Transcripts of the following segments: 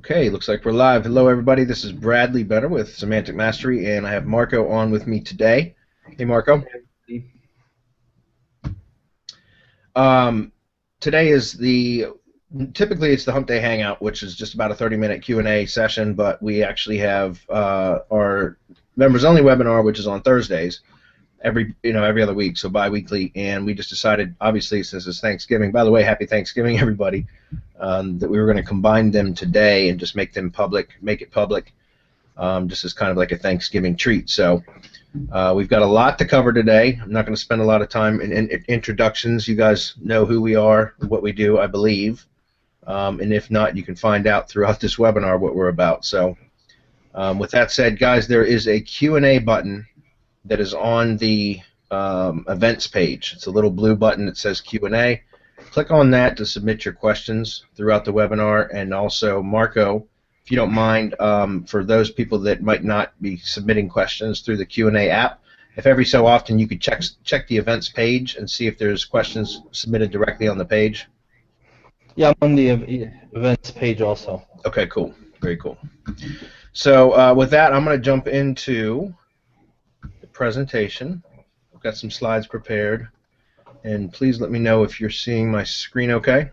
Okay, looks like we're live. Hello, everybody. This is Bradley Benner with Semantic Mastery, and I have Marco on with me today. Hey, Marco. Today is typically it's the Humpday hangout, which is just about a 30-minute Q&A session, but we actually have our members-only webinar, which is on Thursdays, every other week, so bi-weekly, and we just decided, obviously, since it's Thanksgiving. By the way, happy Thanksgiving, everybody. That we were going to combine them today and just make it public, just as kind of like a Thanksgiving treat. So we've got a lot to cover today. I'm not going to spend a lot of time in introductions. You guys know who we are, what we do, I believe. And if not, you can find out throughout this webinar what we're about. So with that said, guys, there is a Q&A button that is on the events page. It's a little blue button that says Q&A. Click on that to submit your questions throughout the webinar. And also, Marco, if you don't mind, for those people that might not be submitting questions through the Q&A app, if every so often you could check the events page and see if there's questions submitted directly on the page. Yeah, I'm on the events page also. Okay, cool. Very cool. So with that, I'm going to jump into the presentation. I've got some slides prepared. And please let me know if you're seeing my screen okay.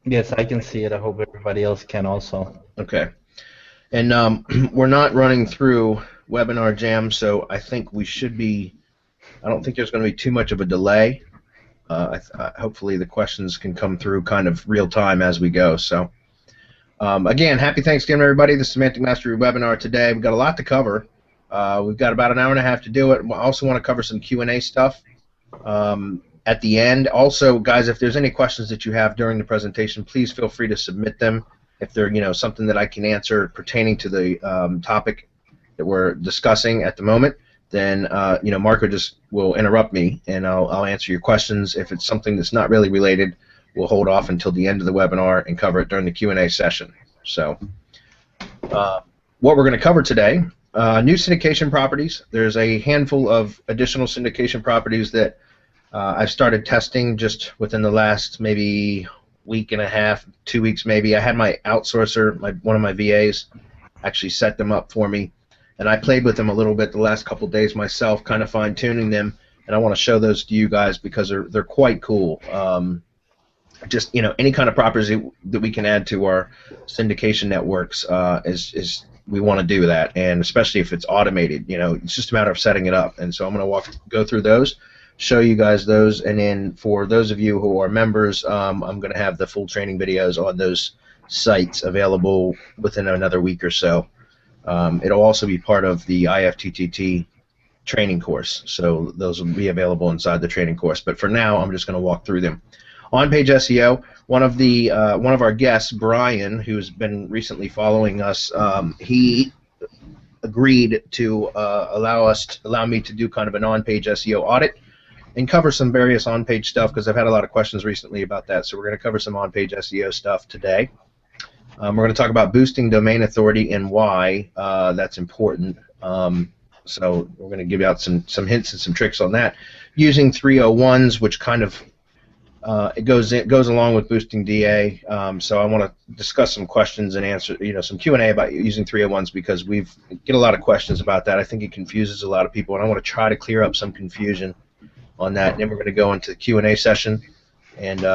Yes, I can see it. I hope everybody else can also. Okay. And we're not running through Webinar Jam, so I think we should be, I don't think there's going to be too much of a delay. Hopefully the questions can come through kind of real time as we go. So again, happy Thanksgiving, everybody. The Semantic Mastery webinar today. We've got a lot to cover. We've got about an hour and a half to do it. I also want to cover some Q&A stuff at the end. Also, guys, if there's any questions that you have during the presentation, please feel free to submit them. If they're something that I can answer pertaining to the topic that we're discussing at the moment, then Marco just will interrupt me and I'll answer your questions. If it's something that's not really related, we'll hold off until the end of the webinar and cover it during the Q&A session. So what we're going to cover today. New syndication properties. There's a handful of additional syndication properties that I've started testing just within the last maybe week and a half, 2 weeks maybe. I had my outsourcer, one of my VAs, actually set them up for me, and I played with them a little bit the last couple of days myself, kind of fine-tuning them, and I want to show those to you guys because they're quite cool. Just any kind of properties that we can add to our syndication networks is we want to do that, and especially if it's automated, it's just a matter of setting it up. And so I'm going to go through those, show you guys those, and then for those of you who are members, I'm going to have the full training videos on those sites available within another week or so. It'll also be part of the IFTTT training course, so those will be available inside the training course. But for now, I'm just going to walk through them. On-page SEO, one of our guests, Brian, who's been recently following us, he agreed to allow me to do kind of an on-page SEO audit and cover some various on-page stuff because I've had a lot of questions recently about that. So we're going to cover some on-page SEO stuff today. We're going to talk about boosting domain authority and why that's important. So we're going to give out some hints and some tricks on that. Using 301s, which kind of it goes along with boosting DA, so I want to discuss some questions and answer, some Q&A about using 301s because we get a lot of questions about that. I think it confuses a lot of people, and I want to try to clear up some confusion on that. And then we're going to go into the Q&A session and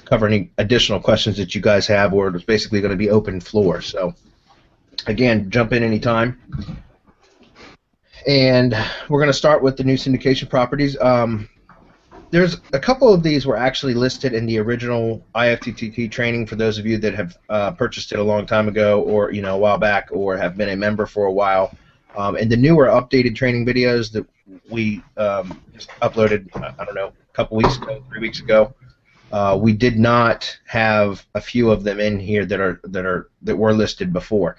cover any additional questions that you guys have, or it's basically going to be open floor. So again, jump in anytime. And we're going to start with the new syndication properties. There's a couple of these were actually listed in the original IFTTT training for those of you that have purchased it a long time ago, or a while back, or have been a member for a while. And the newer updated training videos that we uploaded, I don't know, a couple weeks ago, 3 weeks ago, we did not have a few of them in here that were listed before,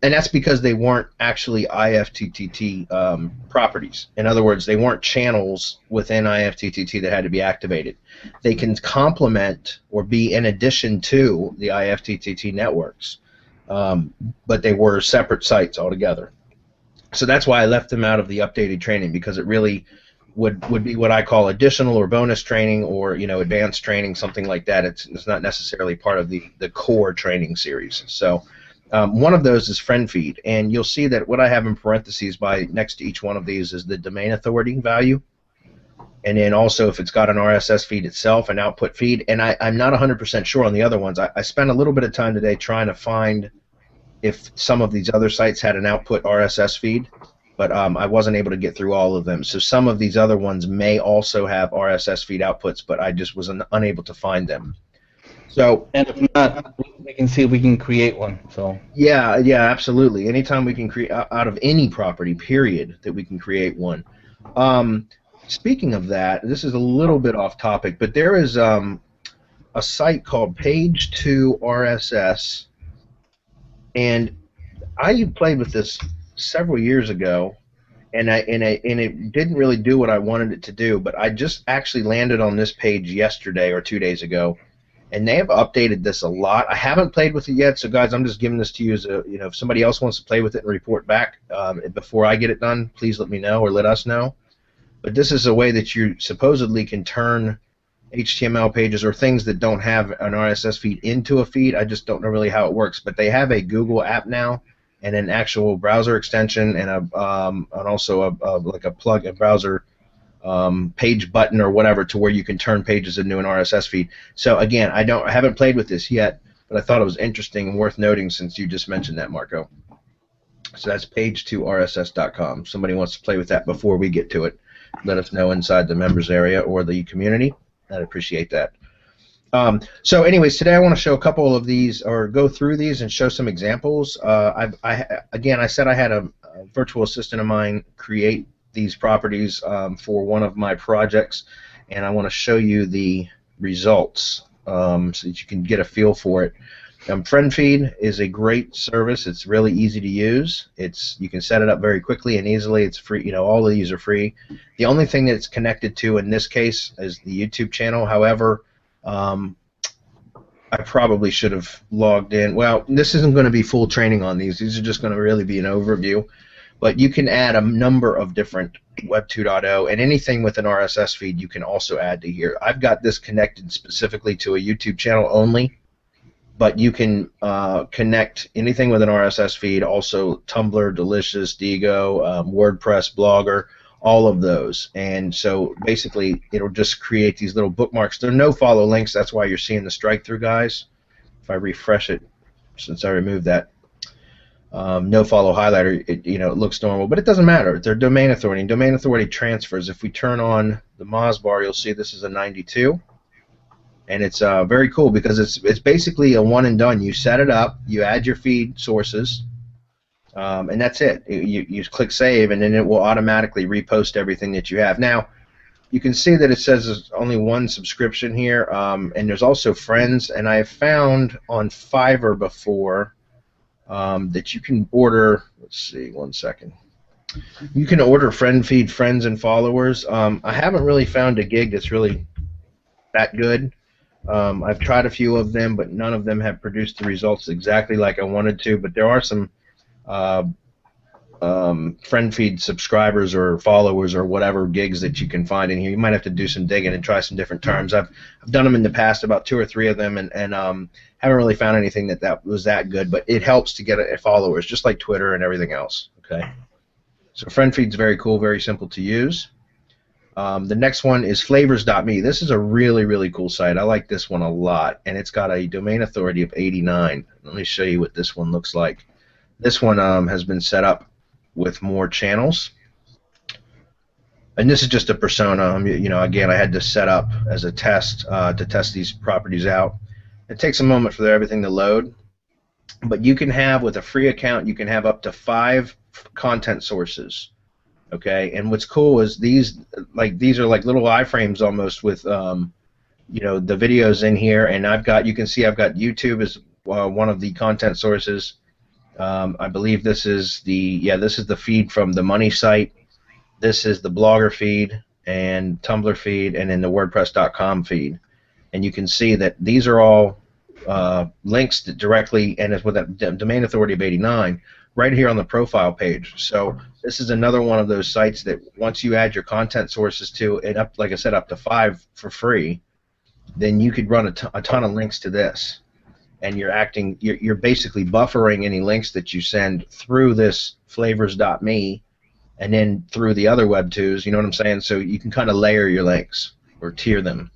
and that's because they weren't actually IFTTT properties. In other words, they weren't channels within IFTTT that had to be activated. They can complement or be in addition to the IFTTT networks, but they were separate sites altogether. So that's why I left them out of the updated training, because it really would be what I call additional or bonus training, or advanced training, something like that. It's not necessarily part of the core training series. So one of those is Friendfeed, and you'll see that what I have in parentheses by next to each one of these is the domain authority value, and then also if it's got an RSS feed itself, an output feed. And I'm not 100% sure on the other ones. I spent a little bit of time today trying to find if some of these other sites had an output RSS feed, but I wasn't able to get through all of them. So some of these other ones may also have RSS feed outputs, but I just was unable to find them. So, and if not, we can see if we can create one. So yeah, absolutely. Anytime we can create out of any property, period, that we can create one. Speaking of that, this is a little bit off topic, but there is a site called Page 2 RSS, and I played with this several years ago, and it didn't really do what I wanted it to do. But I just actually landed on this page yesterday or 2 days ago, and they have updated this a lot. I haven't played with it yet, so guys, I'm just giving this to you as a, if somebody else wants to play with it and report back before I get it done, please let me know or let us know. But this is a way that you supposedly can turn HTML pages or things that don't have an RSS feed into a feed. I just don't know really how it works, but they have a Google app now and an actual browser extension and also like a browser page button or whatever, to where you can turn pages into an RSS feed. So again, I haven't played with this yet, but I thought it was interesting and worth noting since you just mentioned that, Marco. So that's page2rss.com. Somebody wants to play with that before we get to it, let us know inside the members area or the community. I'd appreciate that. So anyways, today I want to show a couple of these, or go through these and show some examples. Again, I said I had a virtual assistant of mine create these properties for one of my projects, and I want to show you the results so that you can get a feel for it. Friendfeed is a great service. It's really easy to use. You can set it up very quickly and easily. It's free. All of these are free. The only thing that it's connected to in this case is the YouTube channel. However, I probably should have logged in. Well, this isn't going to be full training on these. These are just going to really be an overview. But you can add a number of different Web 2.0, and anything with an RSS feed you can also add to here. I've got this connected specifically to a YouTube channel only, but you can connect anything with an RSS feed, also Tumblr, Delicious, Digo, WordPress, Blogger, all of those. And so basically it'll just create these little bookmarks. There are no follow links. That's why you're seeing the strike through, guys. If I refresh it, since I removed that no follow highlighter, it looks normal, but it doesn't matter. They're domain authority, and domain authority transfers. If we turn on the Moz bar, you'll see this is a 92. And it's very cool because it's basically a one and done. You set it up, you add your feed sources, and that's it. You click save, and then it will automatically repost everything that you have. Now, you can see that it says there's only one subscription here, and there's also friends. And I have found on Fiverr before that you can order. Let's see, one second. You can order Friendfeed friends and followers. I haven't really found a gig that's really that good. I've tried a few of them, but none of them have produced the results exactly like I wanted to. But there are some Friendfeed subscribers or followers or whatever gigs that you can find in here. You might have to do some digging and try some different terms. I've done them in the past, about 2 or 3 of them, and haven't really found anything that was that good. But it helps to get followers, just like Twitter and everything else. Okay. So Friendfeed's very cool, very simple to use. The next one is Flavors.me. This is a really, really cool site. I like this one a lot, and it's got a domain authority of 89. Let me show you what this one looks like. This one has been set up with more channels, and this is just a persona. Again, I had to set up as a test to test these properties out. It takes a moment for everything to load, but you can have, with a free account, you can have up to 5 content sources. Okay, and what's cool is these are like little iframes almost with the videos in here, and you can see I've got YouTube as one of the content sources. I believe this is the feed from the money site. This is the Blogger feed and Tumblr feed, and then the WordPress.com feed. And you can see that these are all links that directly, and it's with that domain authority of 89, right here on the profile page. So this is another one of those sites that once you add your content sources to it, up, like I said, up to 5 for free, then you could run a ton of links to this, and you're basically buffering any links that you send through this flavors.me and then through the other Web2s. You know what I'm saying? So you can kind of layer your links or tier them.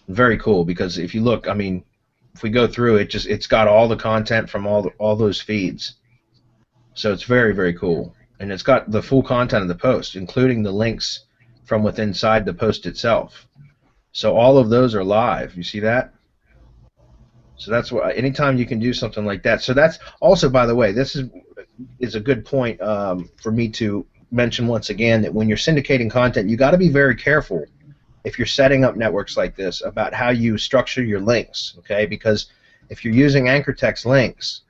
Very cool, because if you look, I mean, if we go through it, it's got all the content from all those feeds. So it's very, very cool, and it's got the full content of the post, including the links from within inside the post itself. So all of those are live. You see that? So that's what. Anytime you can do something like that. So that's also, by the way, this is a good point for me to mention once again, that when you're syndicating content, you got to be very careful if you're setting up networks like this about how you structure your links. Okay, because if you're using anchor text links,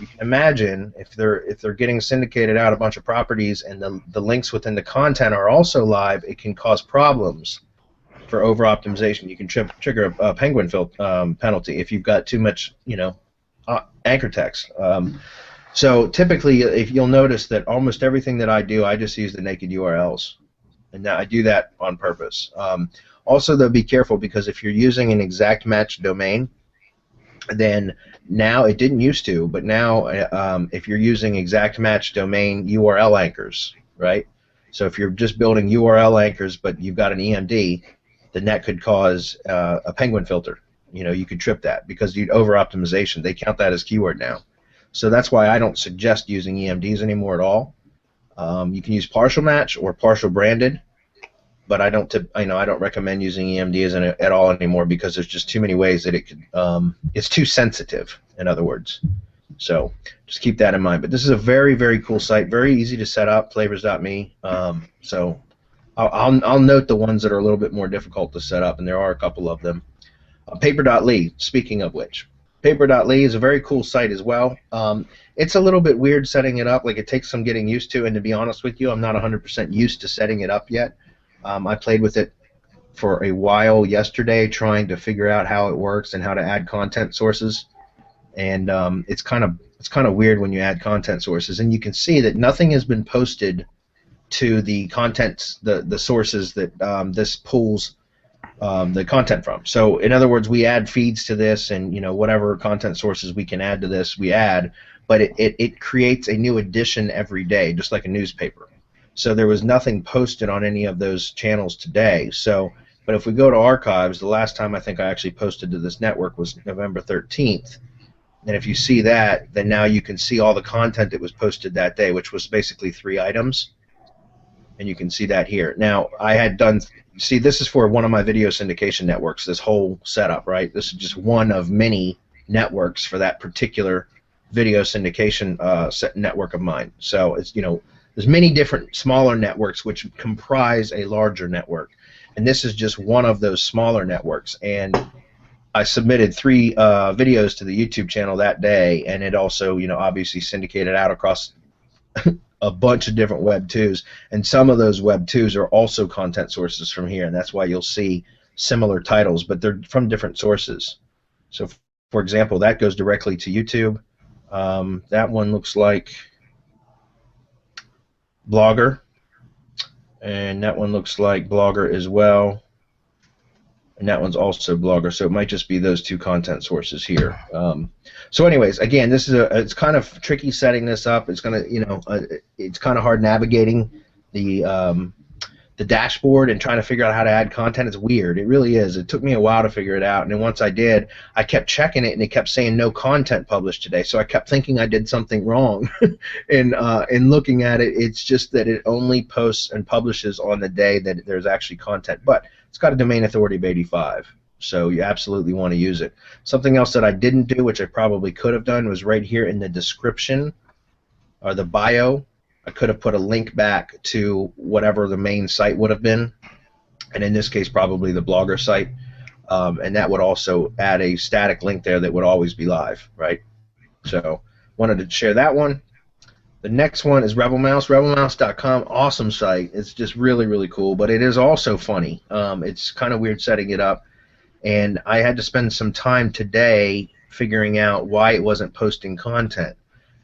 you can imagine if they're getting syndicated out a bunch of properties and the links within the content are also live, it can cause problems for over optimization. You can trigger a penguin penalty if you've got too much, anchor text. So typically, if you'll notice that almost everything that I do, I just use the naked URLs, and now I do that on purpose. Also, though, be careful, because if you're using an exact match domain, then now, it didn't used to, but now if you're using exact match domain URL anchors, right? So if you're just building URL anchors but you've got an EMD, then that could cause a penguin filter. You could trip that because you'd over optimization. They count that as keyword now. So that's why I don't suggest using EMDs anymore at all. You can use partial match or partial branded, but I don't recommend using EMDs at all anymore, because there's just too many ways that it could. It's too sensitive, in other words. So just keep that in mind. But this is a very, very cool site, very easy to set up, flavors.me. So I'll note the ones that are a little bit more difficult to set up, and there are a couple of them. Paper.ly, speaking of which, Paper.ly is a very cool site as well. It's a little bit weird setting it up. Like, it takes some getting used to, and to be honest with you, I'm not 100% used to setting it up yet. I played with it for a while yesterday, trying to figure out how it works and how to add content sources. And it's kind of weird when you add content sources, and you can see that nothing has been posted to the contents, the sources that this pulls the content from. So in other words, we add feeds to this, and whatever content sources we can add to this, we add. But it creates a new edition every day, just like a newspaper. So there was nothing posted on any of those channels today. So, but if we go to archives, the last time I think I actually posted to this network was November 13th. And if you see that, then now you can see all the content that was posted that day, which was basically 3 items. And you can see that here. Now, I had done, see, this is for one of my video syndication networks, this whole setup, right? This is just one of many networks for that particular video syndication network of mine. So it's, there's many different smaller networks which comprise a larger network, and this is just one of those smaller networks. And I submitted 3 videos to the YouTube channel that day, and it also, obviously syndicated out across a bunch of different Web2s, and some of those Web2s are also content sources from here, and that's why you'll see similar titles, but they're from different sources. So, for example, that goes directly to YouTube. That one looks like Blogger, and that one looks like Blogger as well, and that one's also Blogger. So it might just be those 2 content sources here. So anyways, again, this is it's kind of tricky setting this up. It's gonna, it's kind of hard navigating the dashboard and trying to figure out how to add content. It's weird. It really is. It took me a while to figure it out, and then once I did, I kept checking it, and it kept saying no content published today. So I kept thinking I did something wrong. And looking at it, it's just that it only posts and publishes on the day that there's actually content. But it's got a domain authority of 85, so you absolutely want to use it. Something else that I didn't do, which I probably could have done, was right here in the description or the bio, I could have put a link back to whatever the main site would have been, and in this case probably the Blogger site, and that would also add a static link there that would always be live, right? So wanted to share that one. The next one is RebelMouse, rebelmouse.com. Awesome site. It's just really, really cool, but it is also funny. It's kind of weird setting it up, and I had to spend some time today figuring out why it wasn't posting content.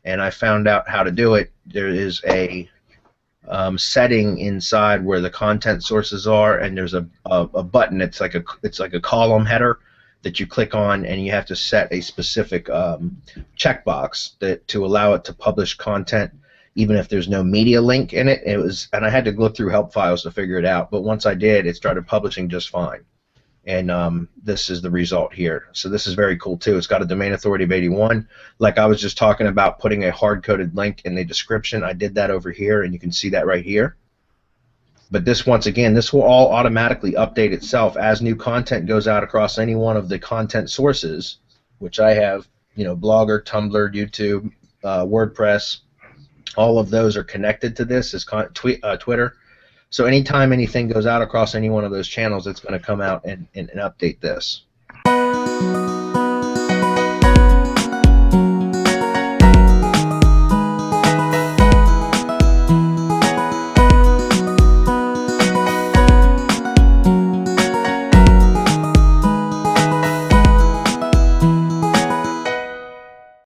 and I found out how to do it. There is a setting inside where the content sources are, and there's a button. It's like a column header that you click on, and you have to set a specific checkbox to allow it to publish content even if there's no media link in it. And I had to look through help files to figure it out, but once I did, it started publishing just fine. And this is the result here. So this is very cool too. It's got a domain authority of 81. Like I was just talking about putting a hard-coded link in the description, I did that over here, and you can see that right here. But this, once again, this will all automatically update itself as new content goes out across any one of the content sources, which I have, Blogger, Tumblr, YouTube, WordPress. All of those are connected to this as Twitter. So anytime anything goes out across any one of those channels, it's going to come out and update this.